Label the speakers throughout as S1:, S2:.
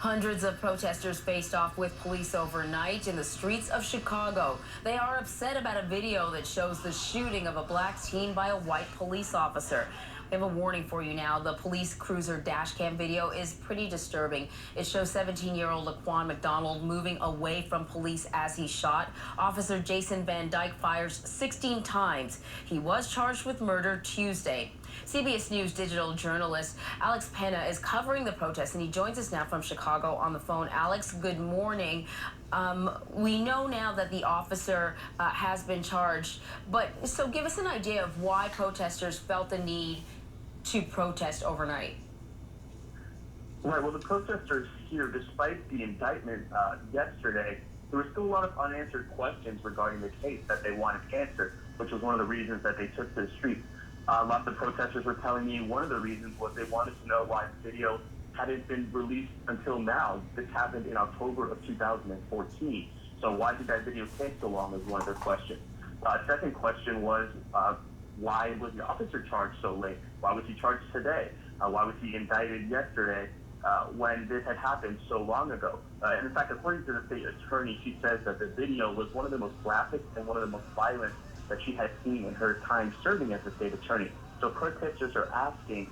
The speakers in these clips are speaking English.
S1: Hundreds of protesters faced off with police overnight in the streets of Chicago. They are upset about a video that shows the shooting of a black teen by a white police officer. We have a warning for you now. The police cruiser dash cam video is pretty disturbing. It shows 17-year-old Laquan McDonald moving away from police as he shot. Officer Jason Van Dyke fires 16 times. He was charged with murder Tuesday. CBS News digital journalist Alex Penna is covering the protest, and he joins us now from Chicago on the phone. Alex, good morning. We know now that the officer has been charged, but so give us an idea of why protesters felt the need to protest overnight.
S2: Right, well, the protesters here, despite the indictment yesterday, there were still a lot of unanswered questions regarding the case that they wanted answered, which was one of the reasons that they took to the streets. A lot of the protesters were telling me one of the reasons was they wanted to know why the video hadn't been released until now. This happened in October of 2014. So why did that video take so long was one of their questions. Second question was, why was the officer charged so late? Why was he charged today? Why was he indicted yesterday when this had happened so long ago? And in fact, according to the state attorney, she says that the video was one of the most graphic and one of the most violent that she had seen in her time serving as a state attorney. So protesters are asking,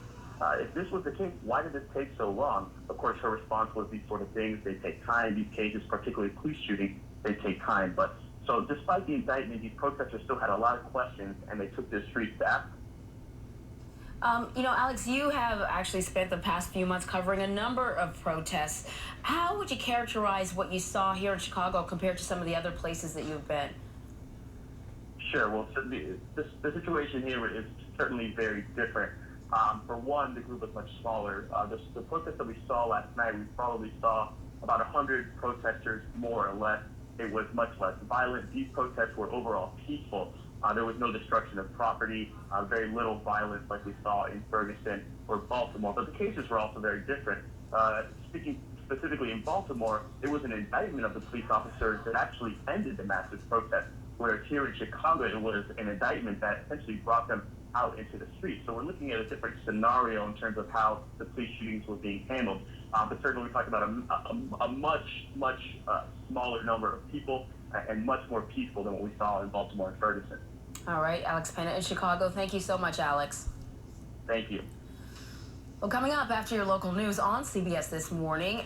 S2: if this was the case, why did this take so long? Of course, her response was these sort of things, they take time. These cases, particularly police shooting, they take time. But so despite the indictment, these protesters still had a lot of questions, and they took to the streets to ask.
S1: Alex, you have actually spent the past few months covering a number of protests. How would you characterize what you saw here in Chicago compared to some of the other places that you've been?
S2: Sure. Well, so the situation here is certainly very different. For one, the group was much smaller. The protest that we saw last night, we probably saw about 100 protesters, more or less. It was much less violent. These protests were overall peaceful. There was no destruction of property, very little violence like we saw in Ferguson or Baltimore. But the cases were also very different. Speaking specifically in Baltimore, it was an indictment of the police officers that actually ended the massive protest, whereas here in Chicago, it was an indictment that essentially brought them out into the streets. So we're looking at a different scenario in terms of how the police shootings were being handled. But certainly we talked about a much smaller number of people and much more peaceful than what we saw in Baltimore and Ferguson.
S1: All right, Alex Penna in Chicago. Thank you so much, Alex.
S2: Thank you.
S1: Well, coming up after your local news on CBS This Morning.